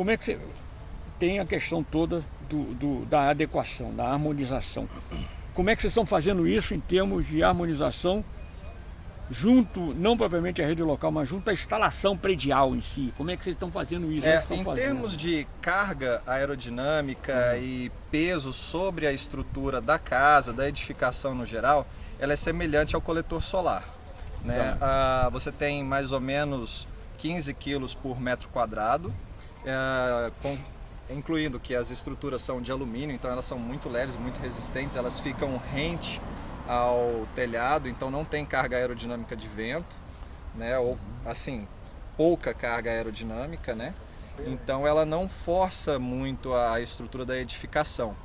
como é que você tem a questão toda da adequação, da harmonização? Como é que vocês estão fazendo isso em termos de harmonização junto, não propriamente a rede local, mas junto à instalação predial em si? Como é que vocês estão fazendo isso? Em termos de carga aerodinâmica e peso sobre a estrutura da casa, da edificação no geral, ela é semelhante ao coletor solar, né? Você tem mais ou menos 15 quilos por metro quadrado, incluindo que as estruturas são de alumínio, então elas são muito leves, muito resistentes, elas ficam rente ao telhado, então não tem carga aerodinâmica de vento, né? Ou assim, pouca carga aerodinâmica, né? Então ela não força muito a estrutura da edificação.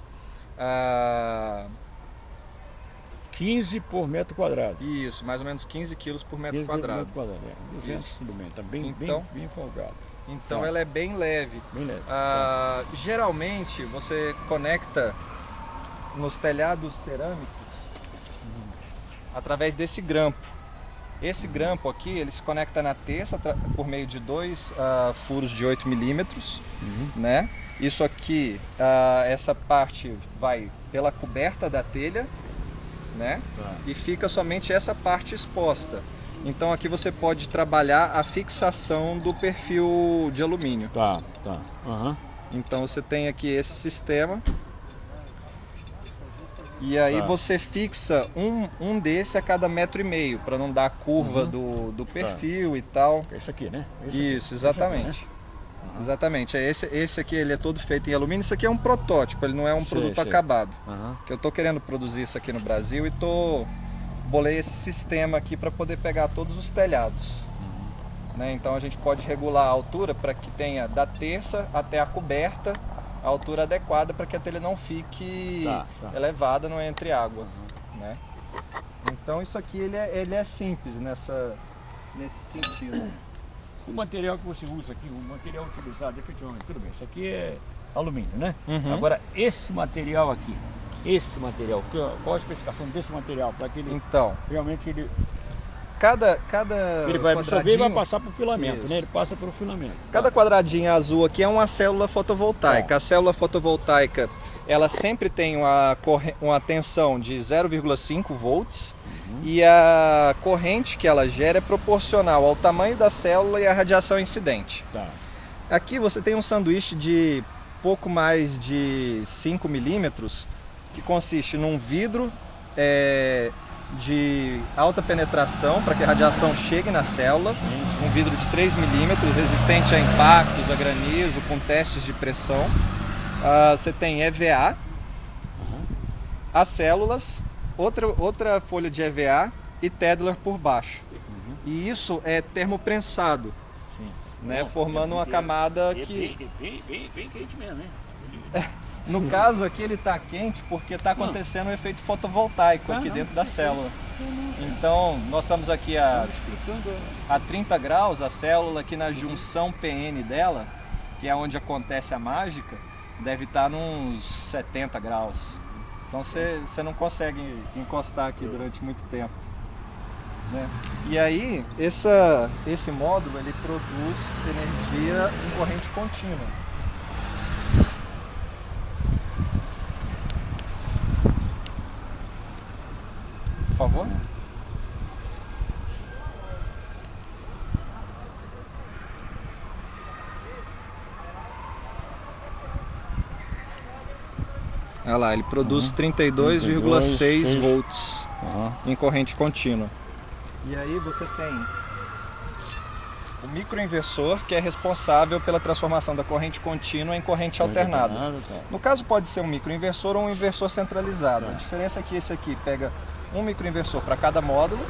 15 por metro quadrado. Isso, mais ou menos 15 quilos por metro quadrado. 200, tudo bem, tá bem, então, bem folgado. Então ela é bem leve. Bem leve. Geralmente você conecta nos telhados cerâmicos através desse grampo. Esse grampo aqui, ele se conecta na terça por meio de dois furos de 8 milímetros, né? Isso aqui, essa parte vai pela coberta da telha, né? E fica somente essa parte exposta. Então aqui você pode trabalhar a fixação do perfil de alumínio. Então você tem aqui esse sistema. E aí você fixa um desse a cada 1,5 metro, para não dar a curva do perfil e tal. Esse aqui, né? Isso, exatamente. Aqui, né? Exatamente. Esse aqui ele é todo feito em alumínio. Isso aqui é um protótipo, ele não é um produto acabado. Que eu estou querendo produzir isso aqui no Brasil e bolei esse sistema aqui para poder pegar todos os telhados. Né? Então a gente pode regular a altura para que tenha da terça até a coberta a altura adequada para que a telha não fique elevada, não entre água, né? Então isso aqui ele é simples nesse sentido. O material que você usa aqui, o material utilizado efetivamente, tudo bem, isso aqui é alumínio, né? Agora esse material aqui, qual a especificação desse material para que ele realmente ele vai absorver e vai passar para o filamento, né? Ele passa pelo filamento. Cada quadradinho azul aqui é uma célula fotovoltaica. A célula fotovoltaica, ela sempre tem uma tensão de 0,5 volts e a corrente que ela gera é proporcional ao tamanho da célula e à radiação incidente. Aqui você tem um sanduíche de pouco mais de 5 milímetros, que consiste num vidro de alta penetração para que a radiação chegue na célula, um vidro de 3 milímetros, resistente a impactos, a granizo, com testes de pressão. Você tem EVA, as células, outra folha de EVA e Tedlar por baixo. E isso é termoprensado, né? Formando uma camada que... Bem quente mesmo, hein? No caso aqui ele está quente porque está acontecendo um efeito fotovoltaico aqui dentro da célula. Então nós estamos aqui a 30 graus, a célula aqui na junção PN dela, que é onde acontece a mágica, deve estar nos 70 graus. Então você não consegue encostar aqui durante muito tempo, né? E aí esse módulo ele produz energia em corrente contínua. Por favor. Olha lá, ele produz 32,6 volts em corrente contínua. E aí você tem o microinversor, que é responsável pela transformação da corrente contínua em corrente alternada. No caso pode ser um microinversor ou um inversor centralizado. A diferença é que esse aqui pega um microinversor para cada módulo,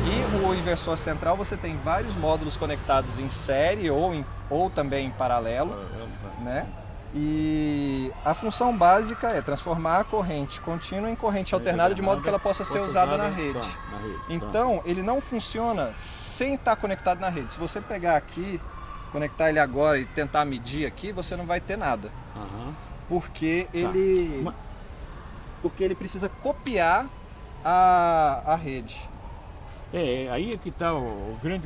e o inversor central você tem vários módulos conectados em série ou também em paralelo, né? E a função básica é transformar a corrente contínua em corrente alternada de modo que ela possa ser usada na rede. Então ele não funciona sem estar conectado na rede. Se você pegar aqui, conectar ele agora e tentar medir aqui, você não vai ter nada, porque ele precisa copiar a rede. Aí é que está o grande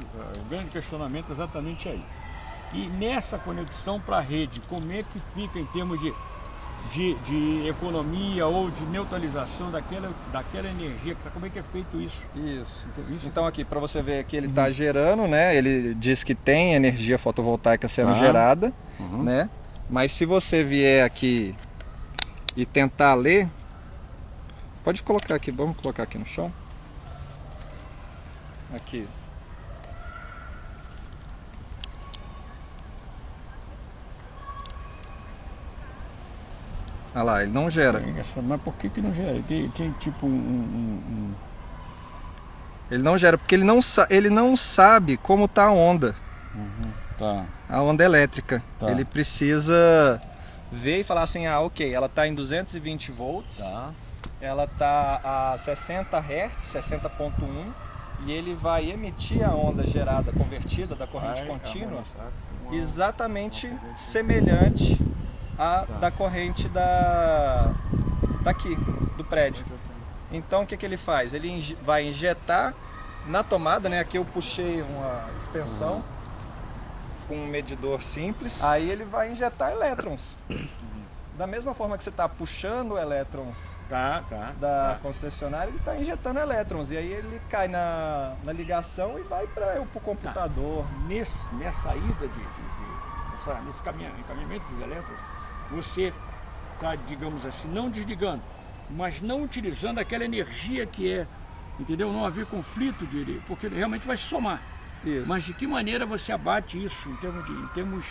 questionamento exatamente aí. E nessa conexão para a rede, como é que fica em termos de economia ou de neutralização daquela energia? Como é que é feito isso? Isso. Então aqui, para você ver que ele está gerando, né? Ele diz que tem energia fotovoltaica sendo gerada, né? Mas se você vier aqui e tentar ler, pode colocar aqui, vamos colocar aqui no chão. Aqui. Olha lá, ele não gera. Mas por que não gera? Tem tipo Ele não gera porque ele não sabe como está a onda. Tá. A onda elétrica. Tá. Ele precisa ver e falar assim, ah, ok, ela está em 220 volts, Tá. ela está a 60 Hz, 60.1, e ele vai emitir a onda gerada, convertida da corrente contínua, exatamente semelhante à da corrente daqui, do prédio. Então o que ele faz? Ele vai injetar na tomada, né? Aqui eu puxei uma extensão com um medidor simples. Aí ele vai injetar elétrons. Da mesma forma que você está puxando elétrons da concessionária, ele está injetando elétrons. E aí ele cai na ligação e vai para o computador. Nessa ida nesse encaminhamento dos elétrons, você está, digamos assim, não desligando, mas não utilizando aquela energia que é, entendeu? Não haver conflito, porque realmente vai se somar. Isso. Mas de que maneira você abate isso em termos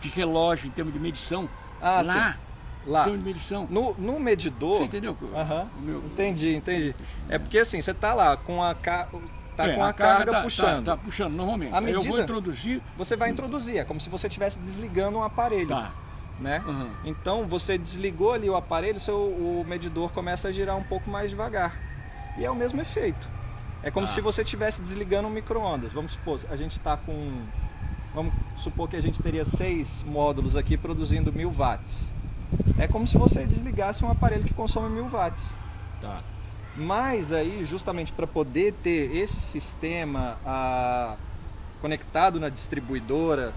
de relógio, em termos de medição? Lá. Em termos de medição. No medidor. Você entendeu? Entendi. É porque assim, você está lá com a carga puxando. Tá puxando normalmente. A medida, eu vou introduzir. Você vai introduzir, é como se você estivesse desligando um aparelho. Né? Então você desligou ali o aparelho, o medidor começa a girar um pouco mais devagar. E é o mesmo efeito. É como se você estivesse desligando um micro-ondas. Vamos supor, a gente está com... Vamos supor que a gente teria 6 módulos aqui produzindo 1000 watts. É como se você desligasse um aparelho que consome 1000 watts. Mas aí, justamente para poder ter esse sistema conectado na distribuidora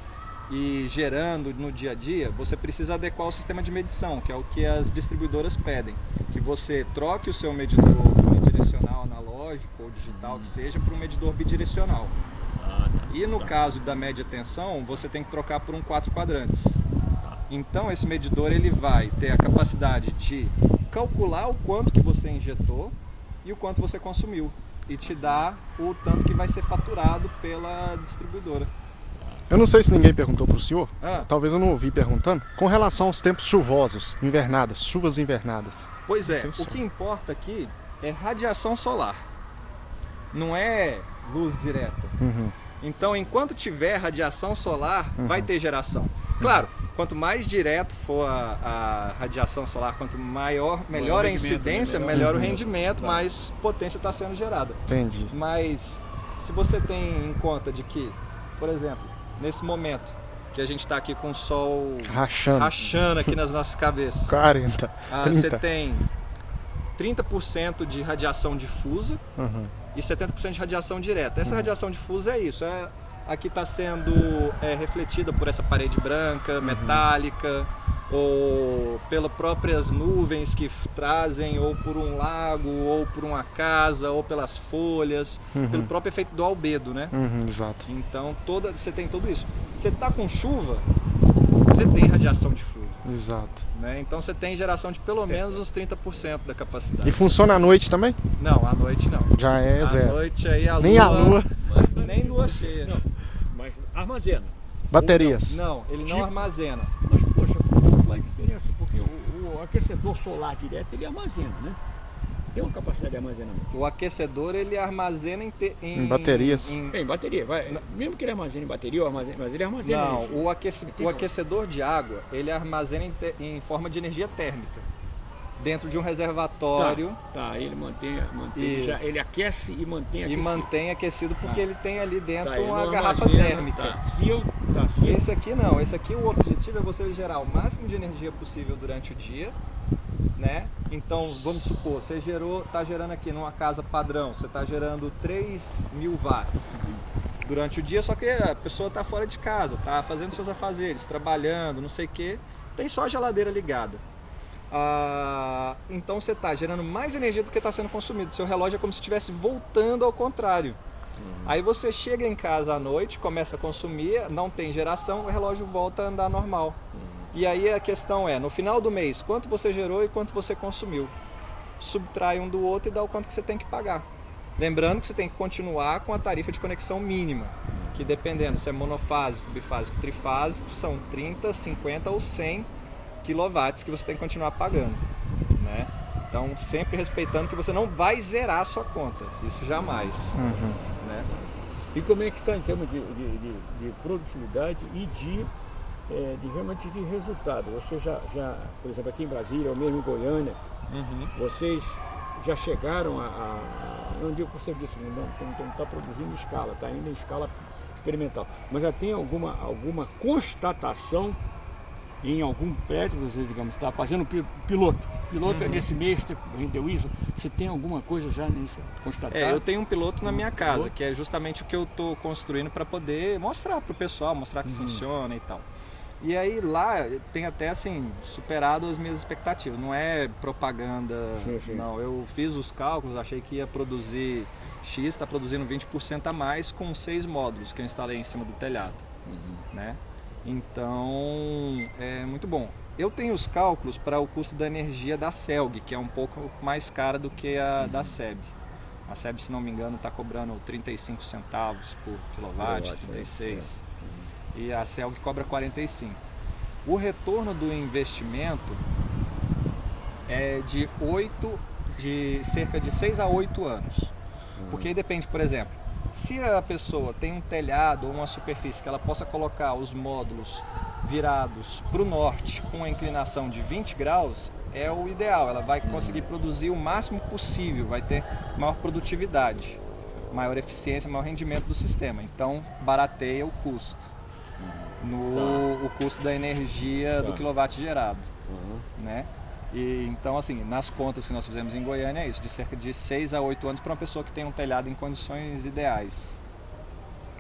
e gerando no dia a dia, você precisa adequar o sistema de medição, que é o que as distribuidoras pedem. Que você troque o seu medidor unidirecional, analógico ou digital, que seja, para um medidor bidirecional. E no caso da média tensão, você tem que trocar por um 4 quadrantes. Então esse medidor ele vai ter a capacidade de calcular o quanto que você injetou e o quanto você consumiu. E te dá o tanto que vai ser faturado pela distribuidora. Eu não sei se ninguém perguntou para o senhor, talvez eu não ouvi perguntando, com relação aos tempos chuvosos, invernadas, chuvas invernadas. Pois é, o que importa aqui é radiação solar, não é luz direta. Então, enquanto tiver radiação solar, vai ter geração. Claro, quanto mais direto for a radiação solar, quanto melhor a incidência, melhor o rendimento, mais potência está sendo gerada. Entendi. Mas se você tem em conta de que, por exemplo, nesse momento que a gente está aqui com o sol rachando aqui nas nossas cabeças, 40, 30. Você tem 30% de radiação difusa e 70% de radiação direta. Essa radiação difusa é isso, aqui está sendo refletida por essa parede branca, metálica, ou pelas próprias nuvens que trazem, ou por um lago, ou por uma casa, ou pelas folhas, pelo próprio efeito do albedo, né? Exato. Então você tem tudo isso. Você está com chuva, você tem radiação difusa. Exato. Né? Então você tem geração de pelo menos uns 30% da capacidade. E funciona à noite também? Não, à noite não. Já é zero. À noite aí nem a lua. Nem lua cheia. Não, mas armazena. Baterias? Não, ele não armazena. Mas, poxa, qual a diferença? Porque o aquecedor solar direto, ele armazena, né? Tem uma capacidade de armazenamento. O aquecedor, ele armazena em baterias. Em bateria, mesmo que ele armazene em bateria, mas ele armazena. Não, o aquecedor de água, ele armazena em forma de energia térmica. Dentro de um reservatório. Ele mantém ele aquece e mantém aquecido. E mantém aquecido porque ele tem ali dentro uma garrafa térmica. Esse aqui não, esse aqui o objetivo é você gerar o máximo de energia possível durante o dia, né? Então, vamos supor, você está gerando aqui numa casa padrão, você está gerando 3.000 watts. durante o dia, só que a pessoa está fora de casa, está fazendo seus afazeres, trabalhando, não sei o que, tem só a geladeira ligada. Então você está gerando mais energia do que está sendo consumido. Seu relógio é como se estivesse voltando ao contrário. Aí você chega em casa à noite, começa a consumir, não tem geração, o relógio volta a andar normal. E aí a questão é, no final do mês, quanto você gerou e quanto você consumiu. Subtrai um do outro e dá o quanto que você tem que pagar. Lembrando que você tem que continuar com a tarifa de conexão mínima, que dependendo se é monofásico, bifásico, trifásico, são 30, 50 ou 100 kW que você tem que continuar pagando, né? Então, sempre respeitando que você não vai zerar a sua conta, isso jamais. Né? E como é que está em termos de produtividade e realmente de resultado? Você já, por exemplo, aqui em Brasília, ou mesmo em Goiânia, vocês já chegaram não digo por serviço, não está produzindo em escala, está ainda em escala experimental, mas já tem alguma constatação em algum prédio, vocês, digamos, está fazendo piloto é nesse mês, rendeu isso, você tem alguma coisa já nisso constatado? Eu tenho um piloto na minha casa, que é justamente o que eu estou construindo para poder mostrar para o pessoal, mostrar que funciona e tal. E aí lá tem até assim, superado as minhas expectativas, não é propaganda, não, eu fiz os cálculos, achei que ia produzir X, está produzindo 20% a mais com 6 módulos que eu instalei em cima do telhado, né? Então, é muito bom. Eu tenho os cálculos para o custo da energia da CELG, que é um pouco mais cara do que a da SEB. A SEB, se não me engano, está cobrando 35 centavos por quilowatt, 36. E a CELG cobra 45. O retorno do investimento é de cerca de 6 a 8 anos. Porque aí depende, por exemplo, se a pessoa tem um telhado ou uma superfície que ela possa colocar os módulos virados para o norte com a inclinação de 20 graus, é o ideal. Ela vai conseguir produzir o máximo possível, vai ter maior produtividade, maior eficiência, maior rendimento do sistema. Então, barateia o custo, o custo da energia do quilowatt gerado, né? E, então, assim, nas contas que nós fizemos em Goiânia é isso, de cerca de 6 a 8 anos para uma pessoa que tem um telhado em condições ideais.